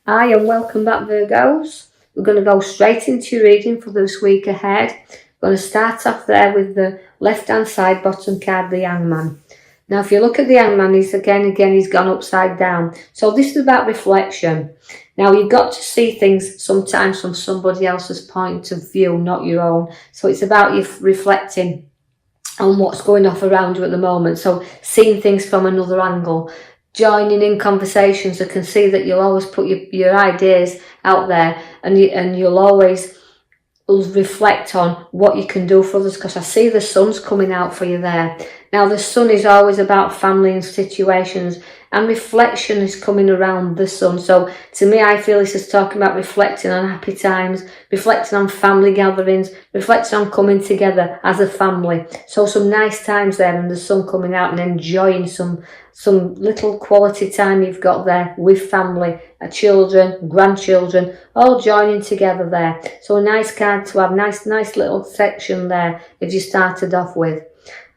Hi and welcome back, Virgos. We're going to go straight into your reading for this week ahead. We're going to start off there with the left-hand side bottom card, the Hangman. Now, if you look at the Hangman, he's gone upside down. So this is about reflection. Now, you've got to see things sometimes from somebody else's point of view, not your own. So it's about you reflecting on what's going off around you at the moment. So seeing things from another angle. Joining in conversations. I can see that you'll always put your ideas out there, and you'll always reflect on what you can do for others, because I see the sun's coming out for you there. Now, the sun is always about family and situations, and reflection is coming around the sun. So to me, I feel this is talking about reflecting on happy times, reflecting on family gatherings, reflecting on coming together as a family. So some nice times there, and the sun coming out, and enjoying some little quality time you've got there with family, children, grandchildren, all joining together there. So a nice card to have, nice little section there if you started off with.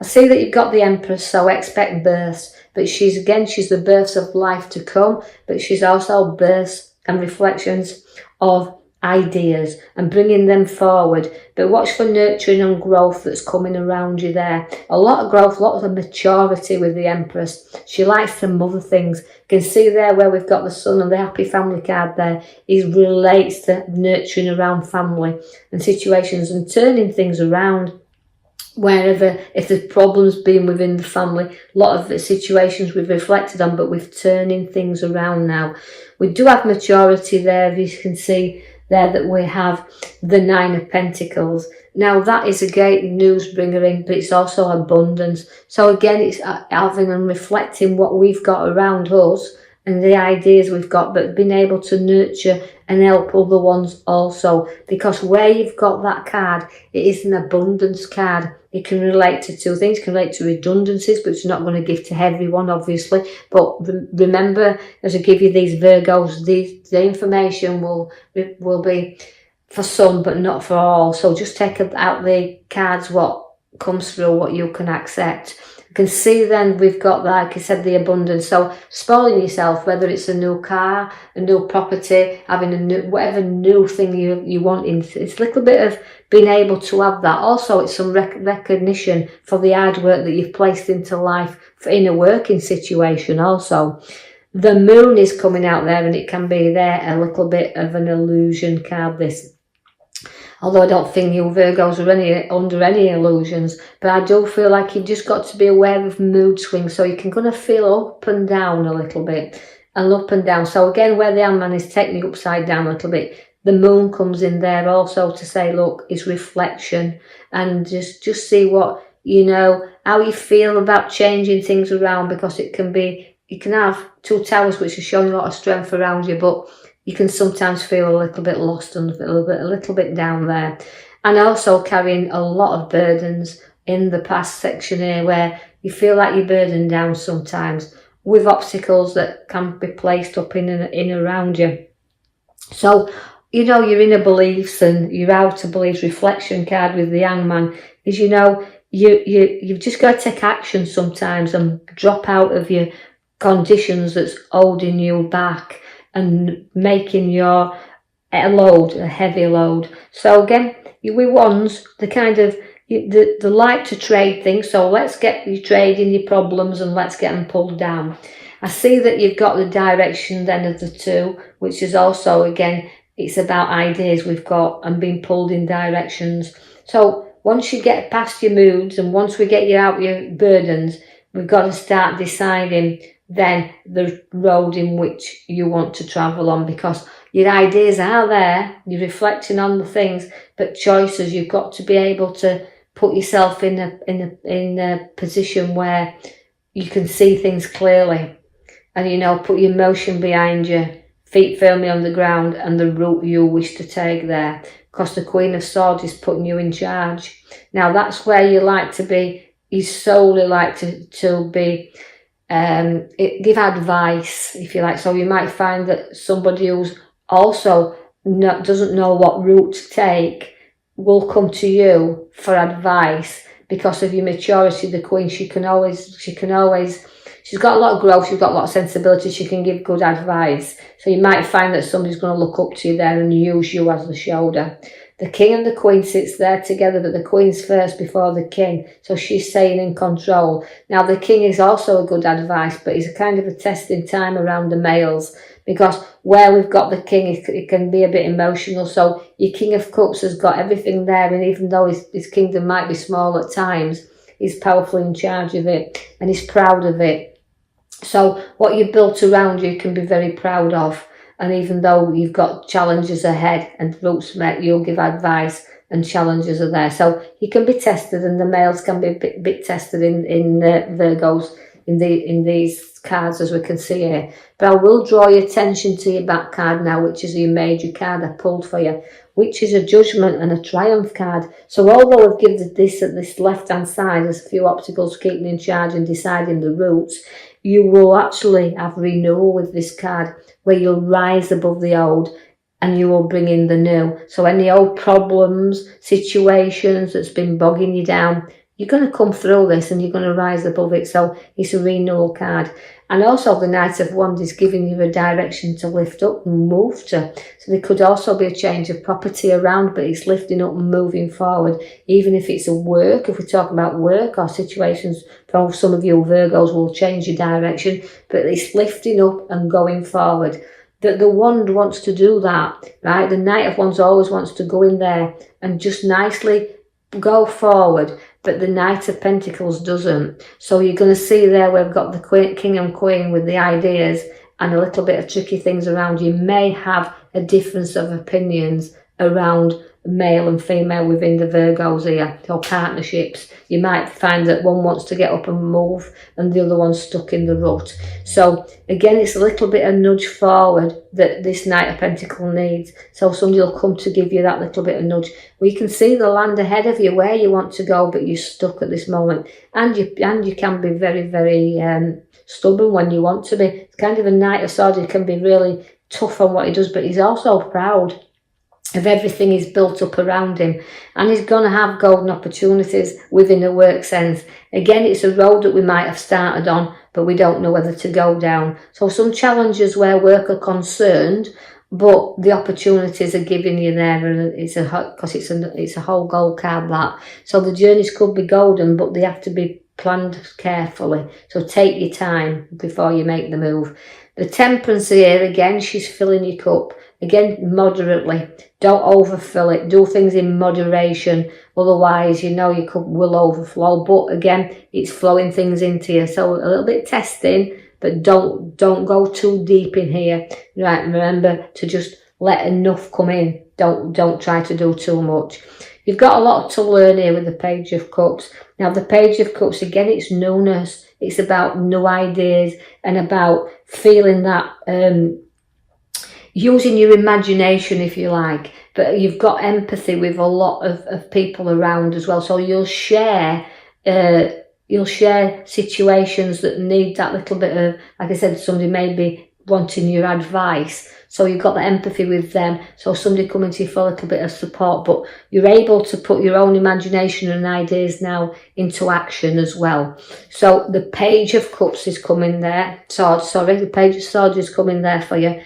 I see that you've got the Empress, so expect births, but she's the births of life to come, but she's also births and reflections of ideas and bringing them forward. But watch for nurturing and growth that's coming around you there. A lot of growth, lots of maturity with the Empress. She likes to mother things. You can see there where we've got the sun and the happy family card there. It relates to nurturing around family and situations and turning things around. Wherever, if there's problems being within the family, a lot of the situations we've reflected on, but we're turning things around now. We do have maturity there, as you can see there, that we have the Nine of Pentacles. Now, that is a great news bringer in, but it's also abundance. So again, it's having and reflecting what we've got around us and the ideas we've got, but being able to nurture and help other ones also. Because where you've got that card, it is an abundance card. It can relate to two things. It can relate to redundancies, but it's not going to give to everyone, obviously. But remember, as I give you these Virgos, the information will be for some, but not for all. So just take out the cards, what comes through, what you can accept. You can see then we've got, like I said, the abundance. So spoiling yourself, whether it's a new car, a new property, having a new, whatever new thing you want. It's a little bit of being able to have that. Also, it's some recognition for the hard work that you've placed into life in a working situation also. The moon is coming out there, and it can be there a little bit of an illusion card, this. Although I don't think you Virgos are under any illusions, but I do feel like you've just got to be aware of mood swings, so you can kind of feel up and down a little bit, and up and down. So again, where the Hangman is taking you upside down a little bit, the moon comes in there also to say, look, it's reflection, and just see what, how you feel about changing things around, because it can be, you can have two towers which are showing a lot of strength around you, but you can sometimes feel a little bit lost and a little bit down there. And also carrying a lot of burdens in the past section here, where you feel like you're burdened down sometimes with obstacles that can be placed up in around you. So, your inner beliefs and your outer beliefs, reflection card with the Hangman is, you've just got to take action sometimes and drop out of your conditions that's holding you back and making your load a heavy load. So again, we wands, the kind of the like to trade things. So let's get you trading your problems and let's get them pulled down. I see that you've got the direction then of the two, which is also, again, it's about ideas we've got and being pulled in directions. So once you get past your moods and once we get you out your burdens, we've got to start deciding then the road in which you want to travel on, because your ideas are there, you're reflecting on the things, but choices, you've got to be able to put yourself in a position where you can see things clearly, and put your emotion behind you, feet firmly on the ground, and the route you wish to take there, because the Queen of Swords is putting you in charge. Now that's where you like to be. You solely like to be give advice, if you like. So you might find that somebody who's also doesn't know what route to take will come to you for advice because of your maturity. The Queen, she can always She's got a lot of growth, she's got a lot of sensibility, she can give good advice. So you might find that somebody's going to look up to you there and use you as the shoulder. The king and the queen sits there together, but the queen's first before the king. So she's saying in control. Now the king is also a good advice, but he's a kind of a testing time around the males, because where we've got the king, it can be a bit emotional. So your king of cups has got everything there, and even though his kingdom might be small at times, he's powerfully in charge of it and he's proud of it. So what you've built around you can be very proud of. And even though you've got challenges ahead and roots met, you'll give advice and challenges are there. So you can be tested, and the males can be a bit tested in Virgos in these cards, as we can see here. But I will draw your attention to your back card now, which is your major card I pulled for you, which is a judgment and a triumph card. So although I've given this at this left-hand side as a few obstacles keeping in charge and deciding the routes, you will actually have renewal with this card, where you'll rise above the old and you will bring in the new. So any old problems, situations that's been bogging you down, you're going to come through this and you're going to rise above it. So it's a renewal card. And also the Knight of Wands is giving you a direction to lift up and move to. So there could also be a change of property around, but it's lifting up and moving forward. Even if it's a work, if we talk about work or situations, for some of you Virgos will change your direction, but it's lifting up and going forward. That the wand wants to do that, right? The Knight of Wands always wants to go in there and just nicely go forward, but the Knight of Pentacles doesn't. So you're going to see there we've got the king and queen with the ideas and a little bit of tricky things around. You may have a difference of opinions around male and female within the Virgos here, or partnerships. You might find that one wants to get up and move and the other one's stuck in the rut. So again, it's a little bit of nudge forward that this Knight of Pentacles needs. So somebody will come to give you that little bit of nudge. We can see the land ahead of you where you want to go, but you're stuck at this moment. And you can be very, very stubborn when you want to be. It's kind of a Knight of Swords. He can be really tough on what he does, but he's also proud of everything he's built up around him, and he's going to have golden opportunities within a work sense. Again, it's a road that we might have started on, but we don't know whether to go down. So some challenges where work are concerned, but the opportunities are giving you there, and it's a whole gold card, that. So the journeys could be golden, but they have to be planned carefully. So take your time before you make the move. The Temperance here, again, she's filling your cup. Again, moderately. Don't overfill it. Do things in moderation. Otherwise, your cup will overflow. But again, it's flowing things into you. So a little bit testing, but don't go too deep in here. Right, remember to just let enough come in. Don't try to do too much. You've got a lot to learn here with the Page of Cups. Now, the Page of Cups, again, it's newness. It's about new ideas and about feeling that, using your imagination, if you like, but you've got empathy with a lot of people around as well. So you'll share situations that need that little bit of, like I said, somebody may be wanting your advice. So you've got the empathy with them. So somebody coming to you for a little bit of support, but you're able to put your own imagination and ideas now into action as well. So the Page of Cups is coming there. The Page of Swords is coming there for you.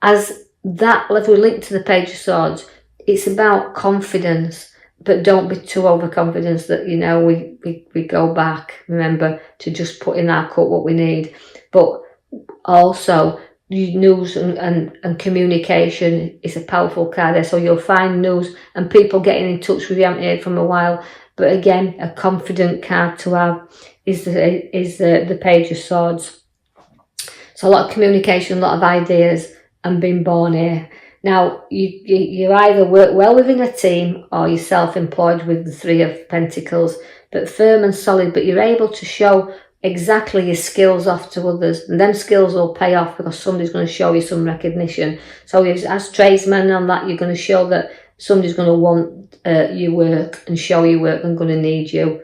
As that level linked to the Page of Swords, it's about confidence, but don't be too overconfident that, we go back, remember, to just put in our cup what we need. But also, news and communication is a powerful card there. So you'll find news and people getting in touch with you haven't heard from a while. But again, a confident card to have is the Page of Swords. So a lot of communication, a lot of ideas, and being born here. Now, you either work well within a team or you're self-employed with the Three of Pentacles, but firm and solid, but you're able to show exactly your skills off to others, and them skills will pay off because somebody's going to show you some recognition. So as tradesmen on that, you're going to show that somebody's going to want your work and show your work and going to need you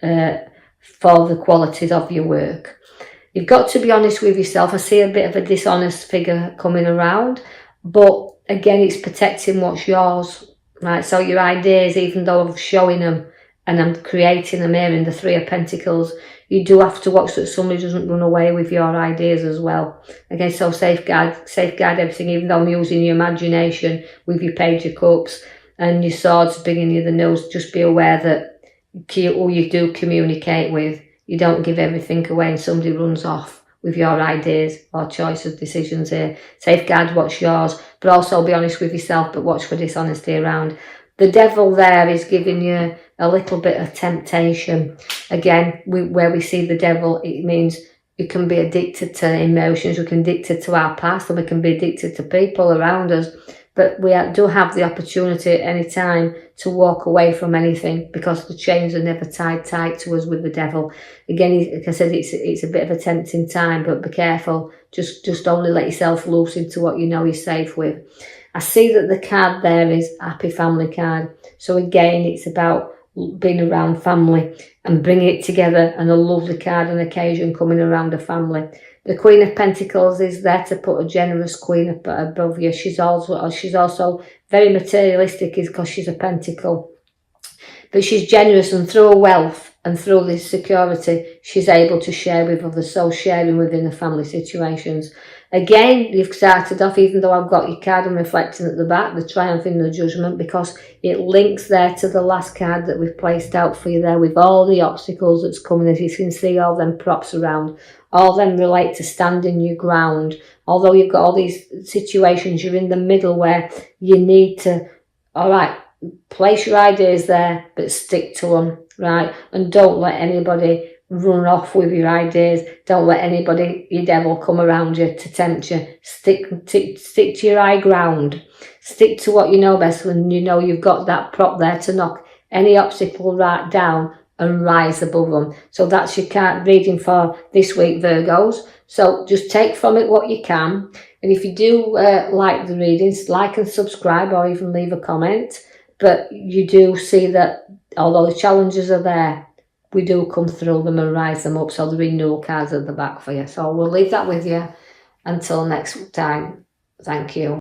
for the qualities of your work. You've got to be honest with yourself. I see a bit of a dishonest figure coming around, but again, it's protecting what's yours, right? So your ideas, even though I'm showing them and I'm creating them here in the Three of Pentacles, you do have to watch that somebody doesn't run away with your ideas as well. Again, so safeguard everything, even though I'm using your imagination with your Page of Cups and your swords bringing you the news. Just be aware that who you do communicate with, you don't give everything away and somebody runs off with your ideas or choices, decisions here. Safeguard what's yours, but also be honest with yourself, but watch for dishonesty around. The devil there is giving you a little bit of temptation. Again, where we see the devil, it means we can be addicted to emotions, we can be addicted to our past, and we can be addicted to people around us. But we do have the opportunity at any time to walk away from anything, because the chains are never tied tight to us with the devil. Again, like I said, it's a bit of a tempting time, but be careful. Just only let yourself loose into what you know you're safe with. I see that the card there is Happy Family card. So again, it's about being around family and bringing it together, and a lovely card and occasion coming around a family. The Queen of Pentacles is there to put a generous queen above you. She's also very materialistic, because she's a pentacle. But she's generous, and through her wealth and through this security, she's able to share with others, so sharing within the family situations. Again, you've started off, even though I've got your card and reflecting at the back, the Triumph in the Judgment, because it links there to the last card that we've placed out for you there, with all the obstacles that's coming. As you can see, all them props around, all them relate to standing your ground. Although you've got all these situations, you're in the middle where you need to, all right, place your ideas there, but stick to them, right? And don't let anybody run off with your ideas. Don't let anybody, your devil, come around you to tempt you. Stick to your high ground. Stick to what you know best, when you know you've got that prop there to knock any obstacle right down and rise above them. So that's your card reading for this week, Virgos. So just take from it what you can. And if you do like the readings, like and subscribe, or even leave a comment. But you do see that although the challenges are there, we do come through them and rise them up. So the renewal cards at the back for you. So we'll leave that with you until next time. Thank you.